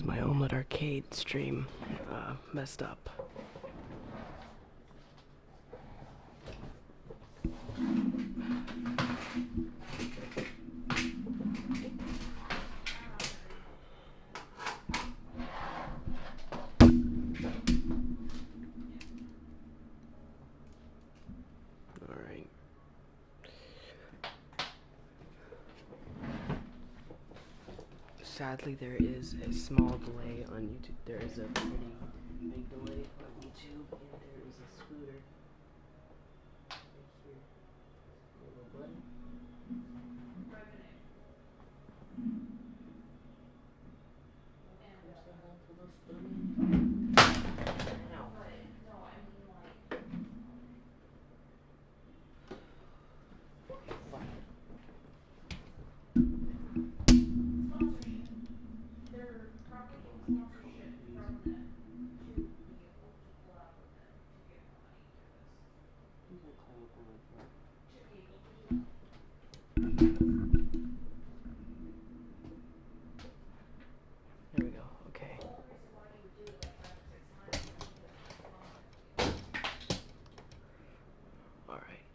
because my Omelette Arcade stream messed up. Alright. Sadly, there is a small delay on YouTube. There is a pretty big delay on YouTube, and there is a scooter right here. Little buddy. There we go. Okay. All right.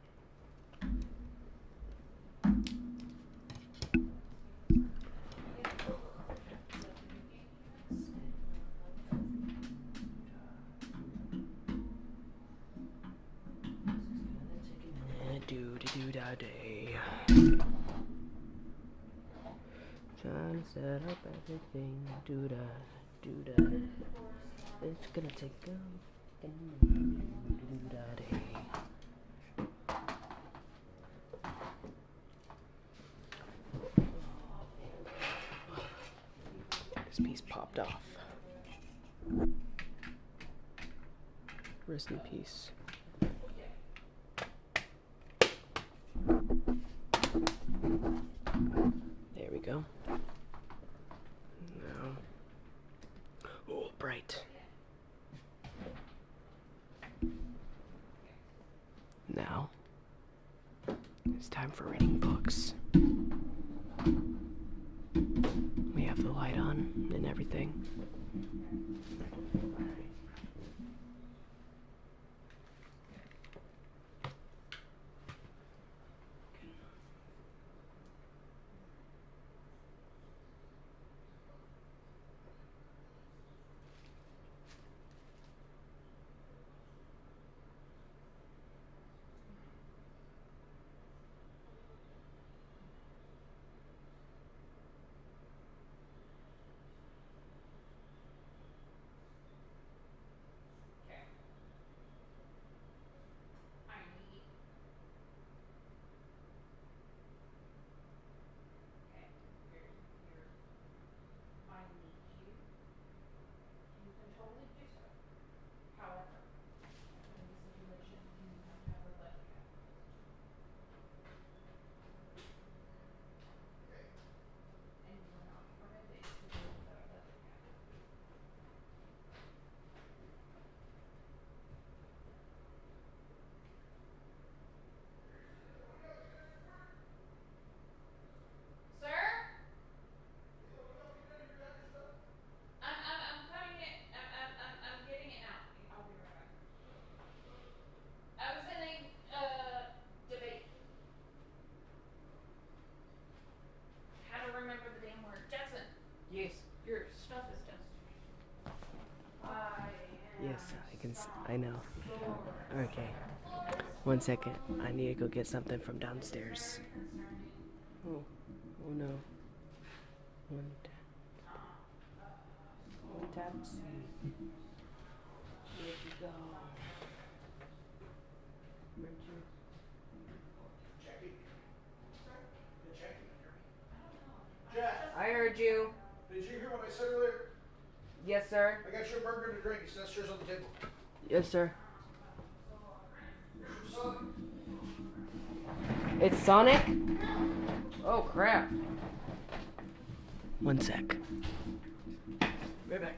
Do-do-do-da-day. Trying to set up everything. Do-da, do-da. It's gonna take a do-da-day. This piece popped off. Rest in peace. There we go. Now, oh, bright. Now, it's time for reading books. We have the light on and everything. Yes, your stuff is downstairs. Yes, I can. I know. Okay. 1 second. I need to go get something from downstairs. Oh. Oh no. One taxi. Where'd you go? Where'd you? Jackie? Yeah, Jackie, you hear me? Jack! I heard you. Did you hear what I said earlier? Yes, sir. I got your burger and a drink. It's downstairs on the table. Yes, sir. Here's your Sonic. It's Sonic? Oh, crap. 1 sec. Right back.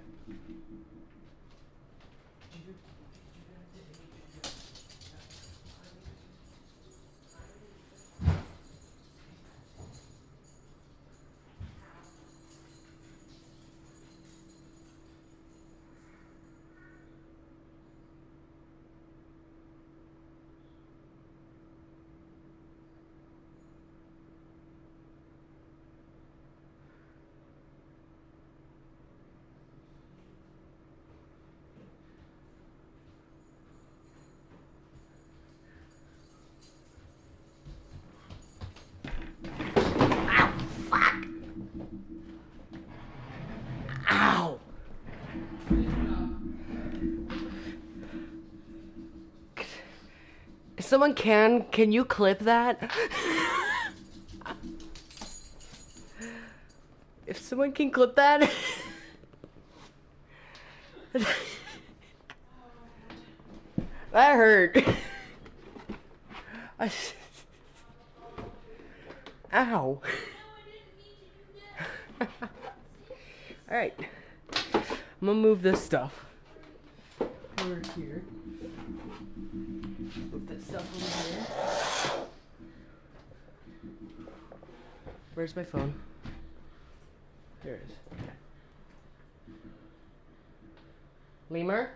someone can you clip that? If someone can clip that. That hurt. Ow. Alright. I'm gonna move this stuff over here. Move this stuff over here. Where's my phone? There it is. Okay. Lemur?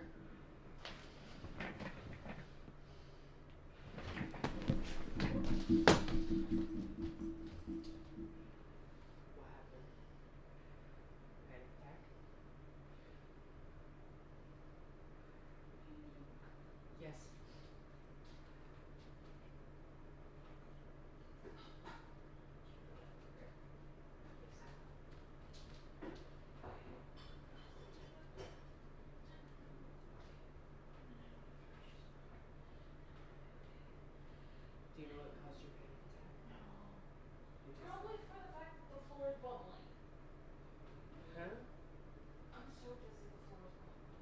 Yes. Do you know what caused your panic attack? Probably for the fact that the floor is bubbling. Huh? I'm so dizzy the floor is bubbling.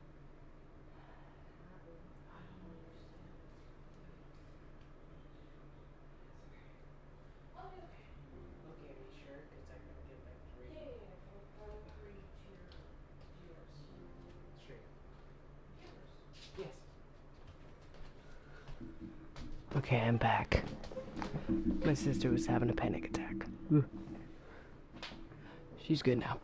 I don't understand. I'll be okay. Okay, are you sure? Because I gotta get like 3. Yeah. From 3 to yours. Straight. Yours. Yes. Okay, I'm back. My sister was having a panic attack. Ooh. She's good now.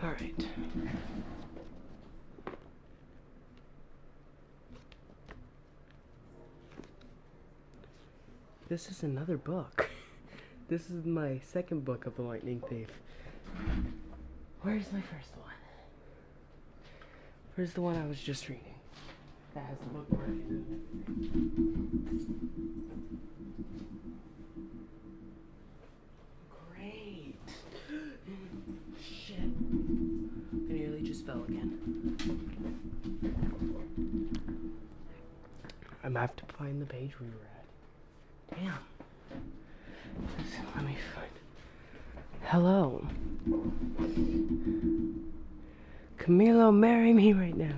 All right. This is another book. This is my second book of The Lightning Thief. Where's my first one? Where's the one I was just reading? That has the bookmark in it. Great. Shit. I nearly just fell again. I'm gonna have to find the page we were at. Damn. Let me find. Hello. Camilo, marry me right now.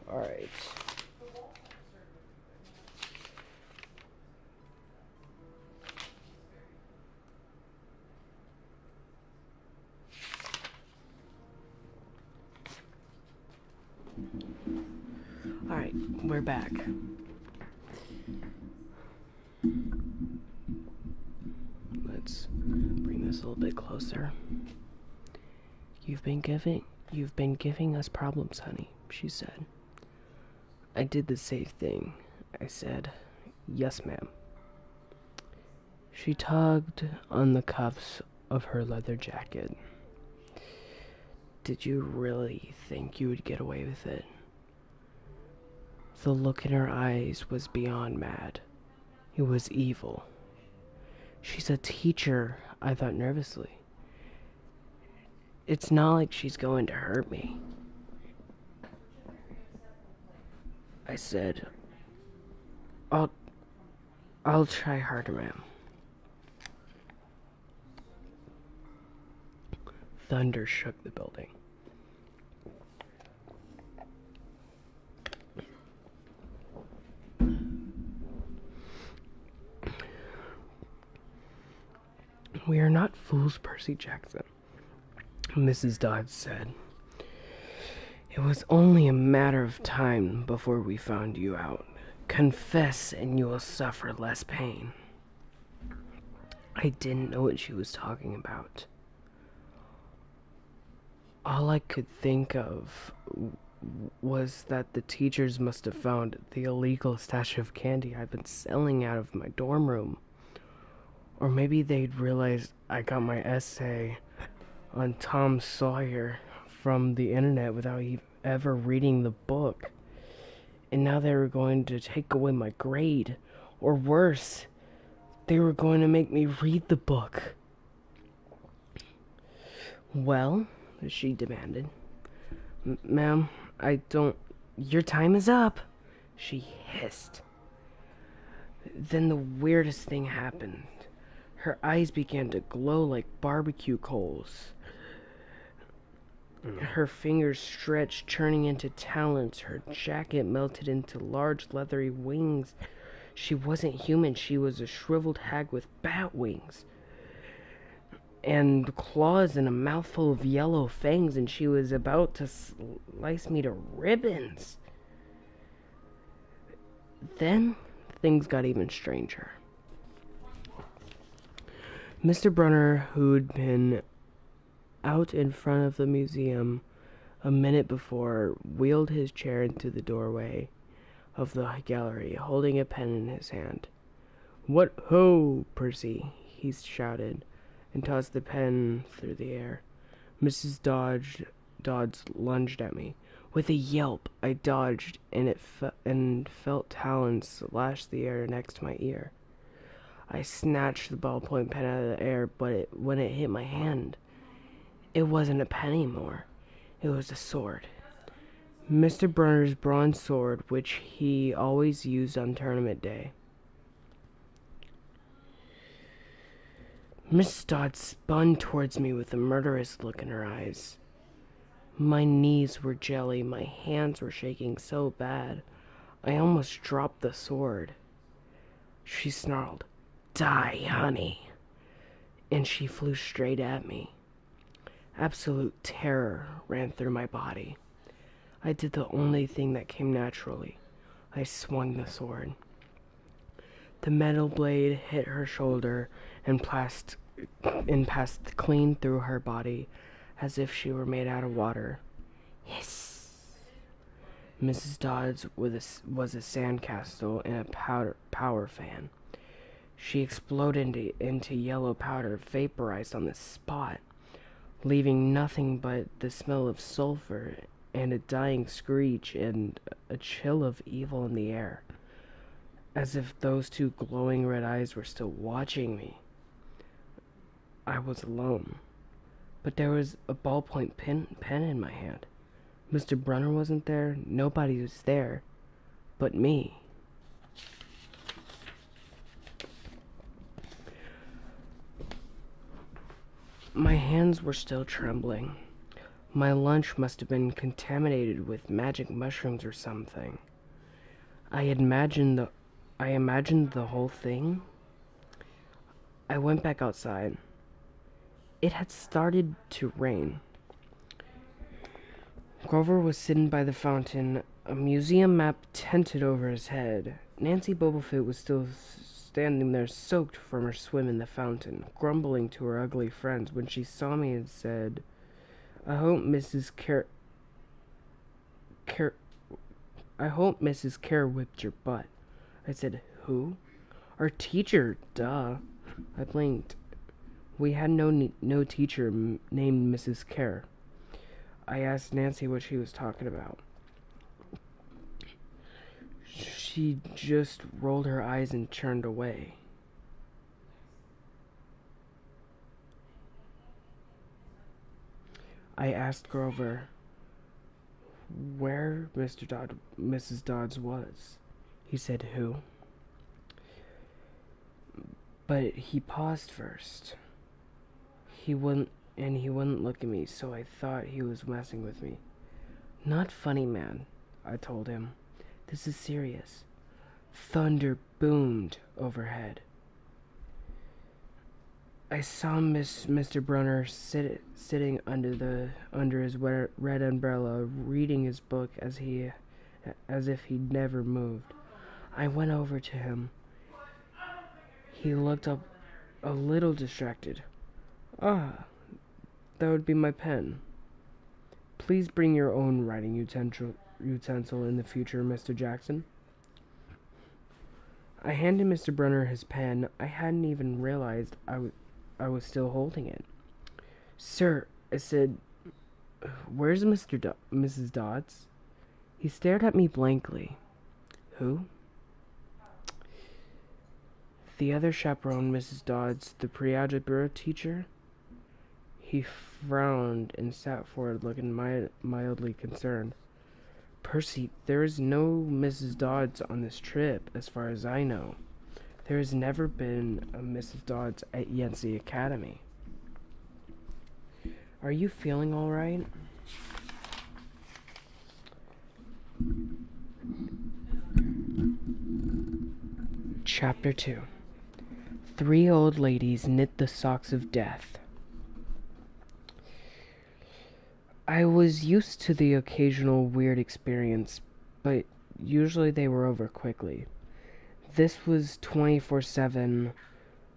All right. All right, we're back. Let's bring this a little bit closer. You've been giving us problems, honey, she said. I did the safe thing. I said, yes, ma'am. She tugged on the cuffs of her leather jacket. Did you really think you would get away with it? The look in her eyes was beyond mad. It was evil. She's a teacher, I thought nervously. It's not like she's going to hurt me. I said, I'll try harder, ma'am. Thunder shook the building. We are not fools, Percy Jackson, Mrs. Dodge said. It was only a matter of time before we found you out. Confess and you will suffer less pain. I didn't know what she was talking about. All I could think of was that the teachers must have found the illegal stash of candy I've been selling out of my dorm room. Or maybe they'd realized I got my essay on Tom Sawyer from the internet without ever reading the book. And now they were going to take away my grade. Or worse, they were going to make me read the book. Well, she demanded. Ma'am, I don't... Your time is up, she hissed. Then the weirdest thing happened. Her eyes began to glow like barbecue coals. Her fingers stretched, turning into talons. Her jacket melted into large leathery wings. She wasn't human. She was a shriveled hag with bat wings and claws and a mouthful of yellow fangs, and she was about to slice me to ribbons. Then things got even stranger. Mr. Brunner, who'd been out in front of the museum a minute before, wheeled his chair into the doorway of the gallery, holding a pen in his hand. "What ho, Percy!" he shouted, and tossed the pen through the air. Mrs. Dodds lunged at me. With a yelp, I dodged, and felt talons slash the air next to my ear. I snatched the ballpoint pen out of the air, but when it hit my hand, it wasn't a pen anymore. It was a sword. Mr. Brunner's bronze sword, which he always used on tournament day. Miss Dodd spun towards me with a murderous look in her eyes. My knees were jelly, my hands were shaking so bad, I almost dropped the sword. She snarled, "Die, honey," and she flew straight at me. Absolute terror ran through my body. I did the only thing that came naturally. I swung the sword. The metal blade hit her shoulder and passed clean through her body, as if she were made out of water. Hiss! Mrs. Dodds was a sandcastle in a power fan. She exploded into yellow powder, vaporized on the spot, leaving nothing but the smell of sulfur and a dying screech and a chill of evil in the air, as if those two glowing red eyes were still watching me. I was alone, but there was a ballpoint pen in my hand. Mr. Brunner wasn't there. Nobody was there but me. My hands were still trembling. My lunch must have been contaminated with magic mushrooms or something. I imagined the whole thing. I went back outside. It had started to rain. Grover was sitting by the fountain, a museum map tented over his head. Nancy Bobofit was still standing there, soaked from her swim in the fountain, grumbling to her ugly friends when she saw me and said, I hope Mrs. Kerr whipped your butt." I said, "Who?" "Our teacher, duh." I blinked. We had no teacher named Mrs. Kerr. I asked Nancy what she was talking about. She just rolled her eyes and turned away. I asked Grover where Mrs. Dodds was. He said, "Who?" But he paused first. He wouldn't look at me, so I thought he was messing with me. "Not funny, man," I told him. "This is serious." Thunder boomed overhead. I saw Mr. Brunner sitting under his red umbrella, reading his book as if he'd never moved. I went over to him. He looked up a little distracted. "Ah, that would be my pen." Please bring your own writing utensil in the future, Mr. Jackson. I handed Mr. Brunner his pen. I hadn't even realized I was still holding it. Sir, I said, where's Mrs. Dodds? He stared at me blankly. Who? The other chaperone, Mrs. Dodds, the pre-algebra teacher? He frowned and sat forward, looking mildly concerned. Percy, there is no Mrs. Dodds on this trip, as far as I know. There has never been a Mrs. Dodds at Yancey Academy. Are you feeling all right? Chapter 2. 3 old ladies knit the socks of death. I was used to the occasional weird experience, but usually they were over quickly. This was 24/7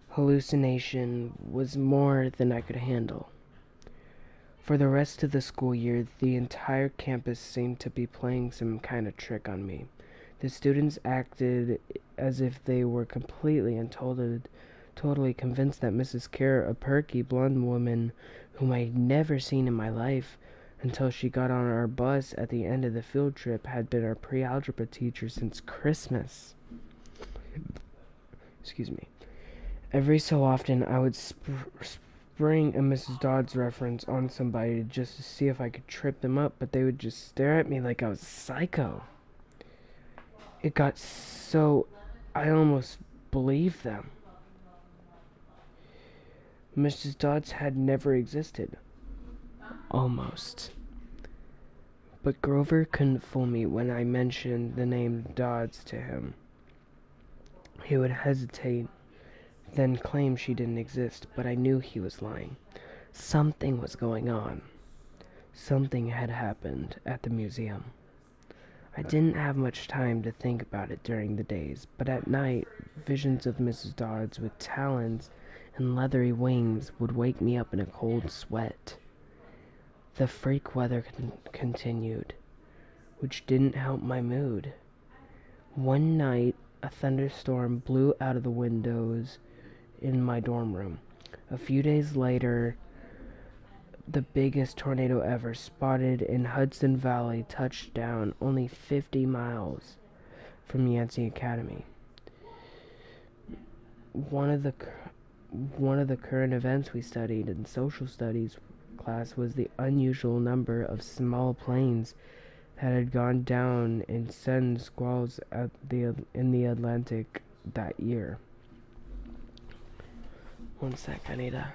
hallucination was more than I could handle. For the rest of the school year, the entire campus seemed to be playing some kind of trick on me. The students acted as if they were completely and totally convinced that Mrs. Kerr, a perky blonde woman whom I'd never seen in my life until she got on our bus at the end of the field trip, had been our pre-algebra teacher since Christmas. Excuse me. Every so often, I would spring a Mrs. Dodds reference on somebody just to see if I could trip them up, but they would just stare at me like I was psycho. It got so I almost believed them. Mrs. Dodds had never existed. Almost. But Grover couldn't fool me when I mentioned the name Dodds to him. He would hesitate, then claim she didn't exist, but I knew he was lying. Something was going on. Something had happened at the museum. I didn't have much time to think about it during the days, but at night, visions of Mrs. Dodds with talons and leathery wings would wake me up in a cold sweat. The freak weather continued, which didn't help my mood. One night, a thunderstorm blew out of the windows in my dorm room. A few days later, the biggest tornado ever spotted in Hudson Valley touched down only 50 miles from Yancey Academy. One of the current events we studied in social studies class was the unusual number of small planes that had gone down in sudden squalls in the Atlantic that year. One sec, I need to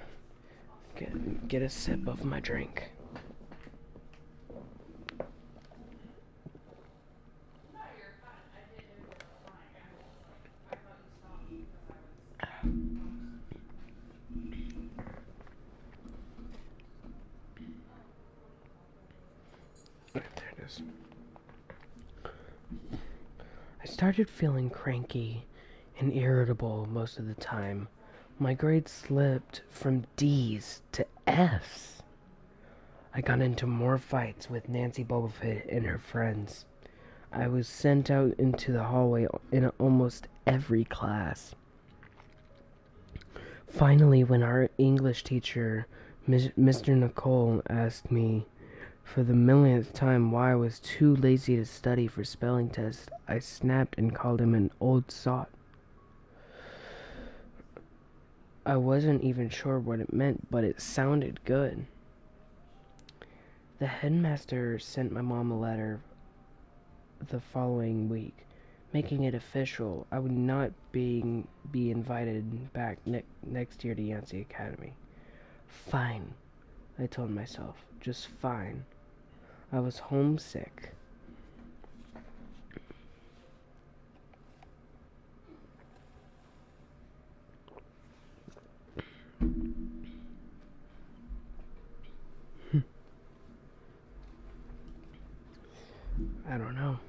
get a sip of my drink. There it is. I started feeling cranky and irritable most of the time. My grades slipped from D's to F's. I got into more fights with Nancy Bubblefoot and her friends. I was sent out into the hallway in almost every class. Finally, when our English teacher, Mr. Nicole, asked me for the millionth time why I was too lazy to study for spelling tests, I snapped and called him an old sot. I wasn't even sure what it meant, but it sounded good. The headmaster sent my mom a letter the following week, making it official I would not be invited back next year to Yancey Academy. Fine, I told myself, just fine. I was homesick. I don't know.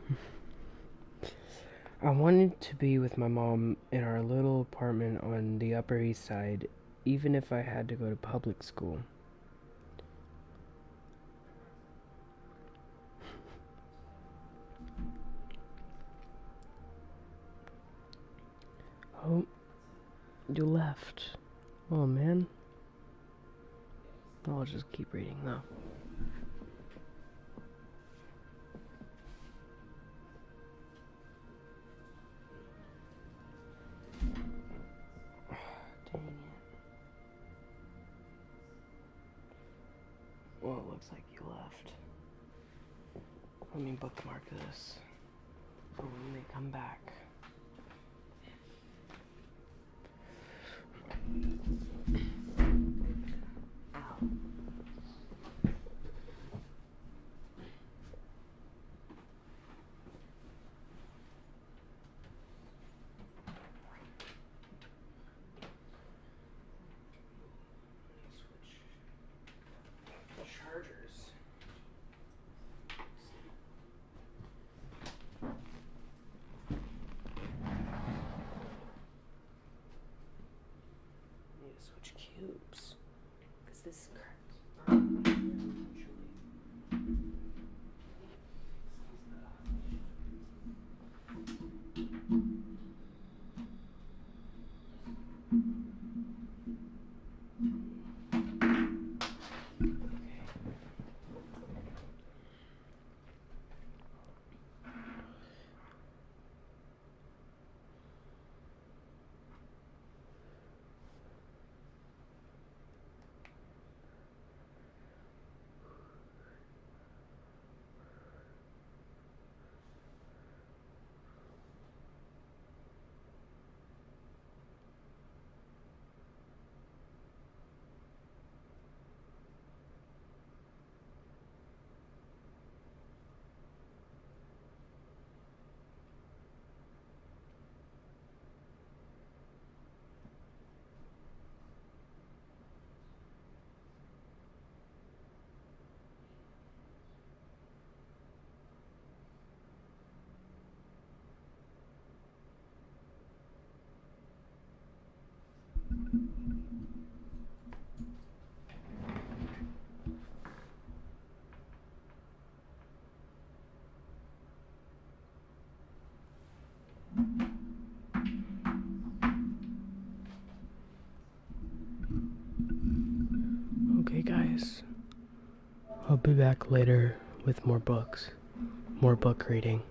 I wanted to be with my mom in our little apartment on the Upper East Side, even if I had to go to public school. Oh, you left. Oh, man. I'll just keep reading, though. Dang it. Well, it looks like you left. Let me bookmark this for when we come back. Ow. Switch chargers. Need to switch cubes. Because this is correct. Okay, guys. I'll be back later with more books. More book reading.